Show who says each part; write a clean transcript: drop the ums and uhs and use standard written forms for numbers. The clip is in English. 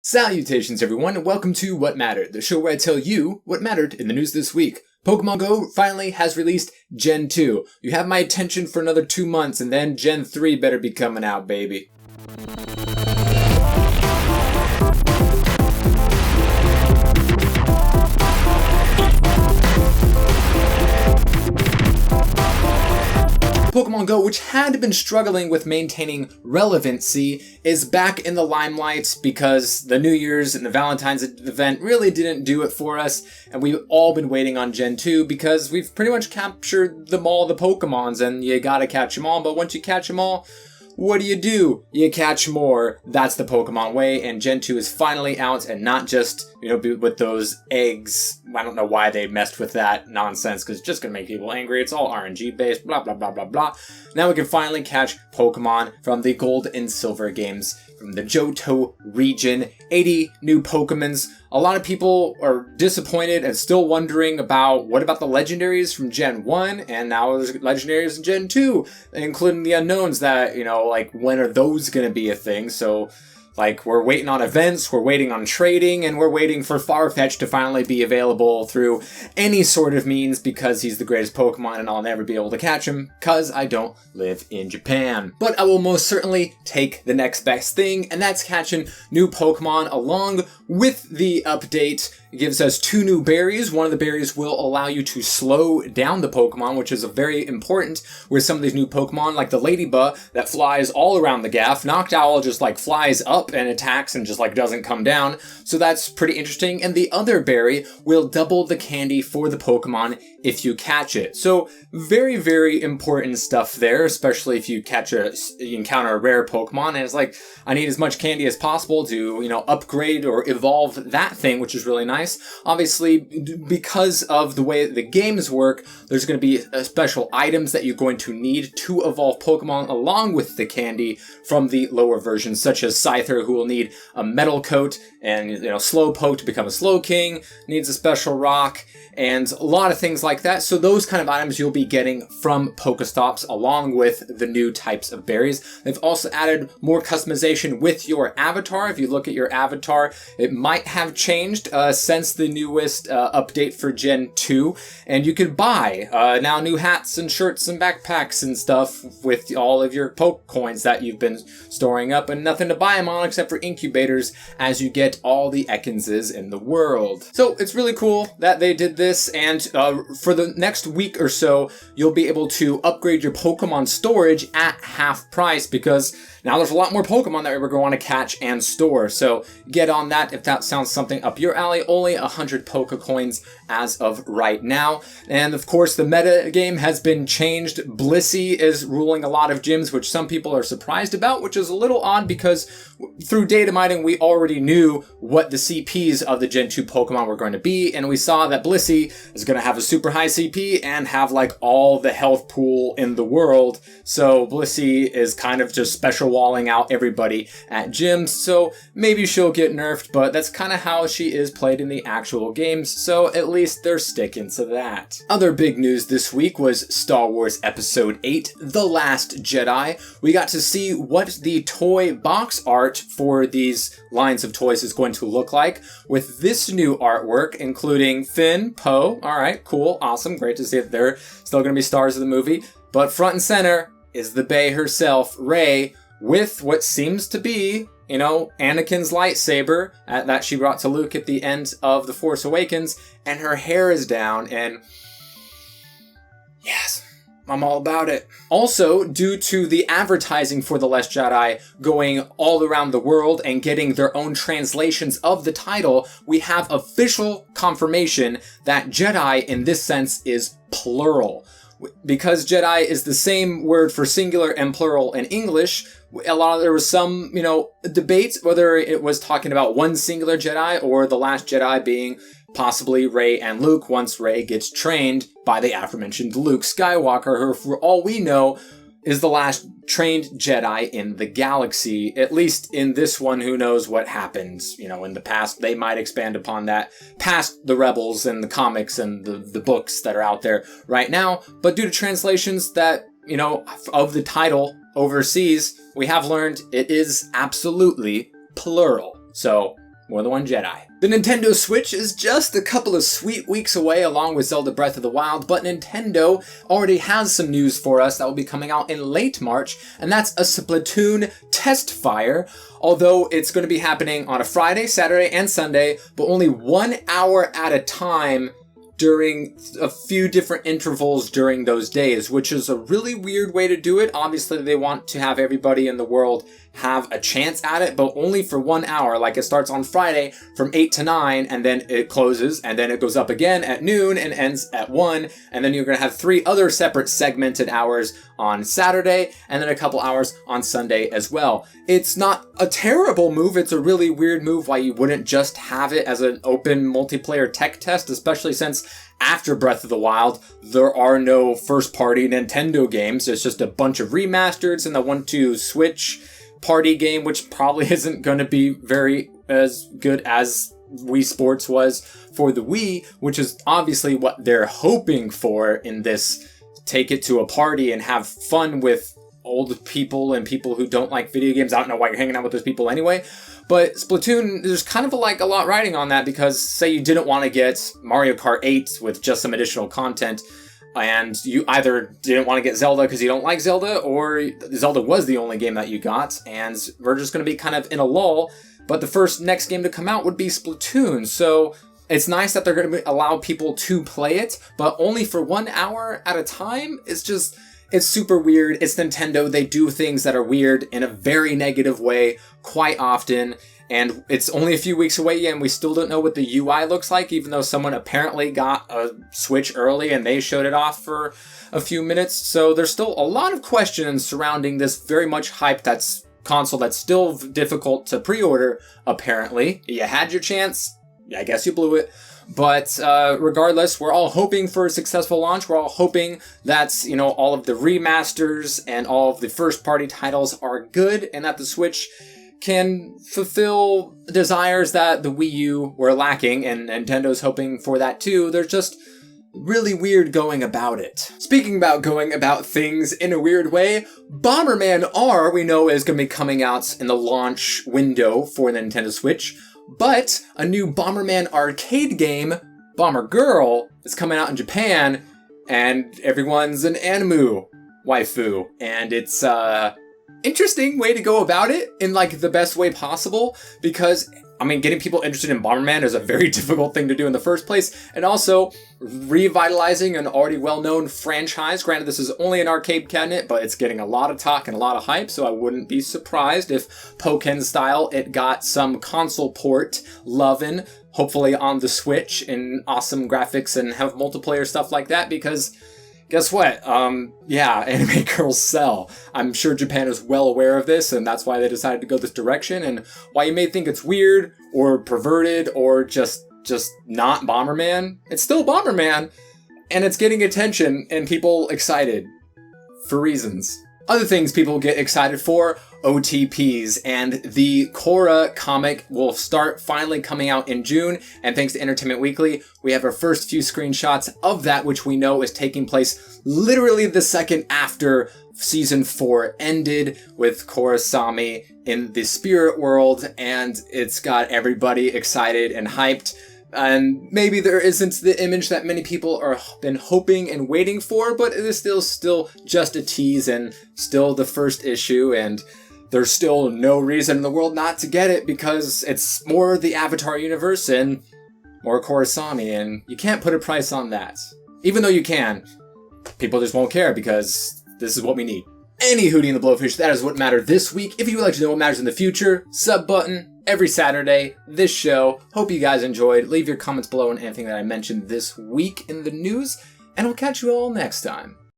Speaker 1: Salutations everyone, and welcome to What Mattered, the show where I tell you what mattered in the news this week. Pokemon Go finally has released Gen 2. You have my attention for another 2 months, and then Gen 3 better be coming out, baby. Pokemon Go, which had been struggling with maintaining relevancy, is back in the limelight because the New Year's and the Valentine's event really didn't do it for us, and we've all been waiting on Gen 2 because we've pretty much captured them all, the Pokemons, and you gotta catch them all, but once you catch them all, what do? You catch more. That's the Pokemon way, and Gen 2 is finally out, and not just, with those eggs. I don't know why they messed with that nonsense, because it's just going to make people angry. It's all RNG based, blah, blah, blah, blah, blah. Now we can finally catch Pokemon from the Gold and Silver games, from the Johto region. 80 new Pokemons. A lot of people are disappointed and still wondering about what about the legendaries from Gen 1, and now there's legendaries in Gen 2, including the unknowns that, when are those going to be a thing? So, we're waiting on events, we're waiting on trading, and we're waiting for Farfetch to finally be available through any sort of means because he's the greatest Pokemon and I'll never be able to catch him because I don't live in Japan. But I will most certainly take the next best thing, and that's catching new Pokemon along with the update. It gives us 2 new berries. One of the berries will allow you to slow down the Pokemon, which is very important with some of these new Pokemon, like the Ladybug that flies all around the gaff. Noctowl just flies up and attacks and just doesn't come down. So that's pretty interesting. And the other berry will double the candy for the Pokemon if you catch it. So very, very important stuff there, especially if you encounter a rare Pokemon. And it's I need as much candy as possible to, upgrade or evolve that thing, which is really nice. Obviously, because of the way the games work, there's going to be special items that you're going to need to evolve Pokemon along with the candy from the lower versions, such as Scyther, who will need a metal coat, and Slowpoke to become a Slowking, needs a special rock, and a lot of things like that. So those kind of items you'll be getting from Pokestops along with the new types of berries. They've also added more customization with your avatar. If you look at your avatar, it might have changed since the newest update for Gen 2. And you could buy now new hats and shirts and backpacks and stuff with all of your Poke coins that you've been storing up, and nothing to buy them on except for incubators as you get all the Ekinses in the world. So it's really cool that they did this, and for the next week or so, you'll be able to upgrade your Pokemon storage at half price because now there's a lot more Pokemon that we're going to catch and store. So get on that if that sounds something up your alley. Only 100 Poke coins as of right now. And of course, the meta game has been changed. Blissey is ruling a lot of gyms, which some people are surprised about, which is a little odd because through data mining, we already knew what the CPs of the Gen 2 Pokemon were going to be. And we saw that Blissey is going to have a super high CP and have all the health pool in the world. So Blissey is kind of just special walling out everybody at gyms. So maybe she'll get nerfed, but that's kind of how she is played in the actual games. So at least they're sticking to that. Other big news this week was Star Wars Episode 8, The Last Jedi. We got to see what the toy box art for these lines of toys is going to look like with this new artwork, including Finn, Poe. All right, cool, awesome, great to see that they're still going to be stars of the movie. But front and center is the Bae herself, Rey, with what seems to be, Anakin's lightsaber that she brought to Luke at the end of The Force Awakens, and her hair is down, and yes, I'm all about it. Also, due to the advertising for The Last Jedi going all around the world and getting their own translations of the title, we have official confirmation that Jedi in this sense is plural. Because Jedi is the same word for singular and plural in English, there was some, debates whether it was talking about one singular Jedi or the last Jedi being possibly Rey and Luke once Rey gets trained by the aforementioned Luke Skywalker, who, for all we know, is the last trained Jedi in the galaxy. At least in this one, who knows what happens, in the past. They might expand upon that past the Rebels and the comics and the books that are out there right now. But due to translations that, of the title overseas, we have learned it is absolutely plural. So more than one Jedi. The Nintendo Switch is just a couple of sweet weeks away along with Zelda Breath of the Wild, but Nintendo already has some news for us that will be coming out in late March, and that's a Splatoon test fire, although it's going to be happening on a Friday, Saturday, and Sunday, but only 1 hour at a time during a few different intervals during those days, which is a really weird way to do it. Obviously, they want to have everybody in the world have a chance at it, but only for 1 hour. Like, it starts on Friday from 8 to 9, and then it closes, and then it goes up again at noon and ends at 1, and then you're going to have 3 other separate segmented hours on Saturday, and then a couple hours on Sunday as well. It's not a terrible move. It's a really weird move why you wouldn't just have it as an open multiplayer tech test, especially since after Breath of the Wild, there are no first-party Nintendo games. It's just a bunch of remasters and the 1-2 Switch party game, which probably isn't going to be very as good as Wii Sports was for the Wii, which is obviously what they're hoping for in this take it to a party and have fun with old people and people who don't like video games. I don't know why you're hanging out with those people anyway. But Splatoon, there's kind of a lot riding on that, because say you didn't want to get Mario Kart 8 with just some additional content, and you either didn't want to get Zelda because you don't like Zelda, or Zelda was the only game that you got, and we're just going to be kind of in a lull. But the next game to come out would be Splatoon, so it's nice that they're going to allow people to play it, but only for 1 hour at a time. It's super weird. It's Nintendo. They do things that are weird in a very negative way quite often. And it's only a few weeks away, and we still don't know what the UI looks like, even though someone apparently got a Switch early and they showed it off for a few minutes. So there's still a lot of questions surrounding this very much hyped console that's still difficult to pre-order, apparently. You had your chance. I guess you blew it. But regardless, we're all hoping for a successful launch. We're all hoping that, all of the remasters and all of the first-party titles are good, and that the Switch can fulfill desires that the Wii U were lacking, and Nintendo's hoping for that too. They're just really weird going about it. Speaking about going about things in a weird way, Bomberman R, we know, is going to be coming out in the launch window for the Nintendo Switch. But a new Bomberman arcade game, Bombergirl, is coming out in Japan, and everyone's an anime waifu. And it's interesting way to go about it in the best way possible, because getting people interested in Bomberman is a very difficult thing to do in the first place, and also revitalizing an already well-known franchise. Granted, this is only an arcade cabinet, but it's getting a lot of talk and a lot of hype, so I wouldn't be surprised if Pokken style it got some console port lovin', hopefully on the Switch, in awesome graphics and have multiplayer stuff like that, because guess what? Anime girls sell. I'm sure Japan is well aware of this, and that's why they decided to go this direction, and why you may think it's weird, or perverted, or just not Bomberman. It's still Bomberman, and it's getting attention, and people excited. For reasons. Other things people get excited for, OTPs, and the Korra comic will start finally coming out in June, and thanks to Entertainment Weekly, we have our first few screenshots of that, which we know is taking place literally the second after Season 4 ended, with Korra-sami in the spirit world, and it's got everybody excited and hyped. And maybe there isn't the image that many people are been hoping and waiting for, but it is still just a tease and still the first issue, and there's still no reason in the world not to get it, because it's more the Avatar universe and more Korra-sami, and you can't put a price on that. Even though you can, people just won't care, because this is what we need. Any Hootie and the Blowfish, that is what mattered this week. If you would like to know what matters in the future, sub button every Saturday, this show. Hope you guys enjoyed. Leave your comments below on anything that I mentioned this week in the news, and I'll catch you all next time.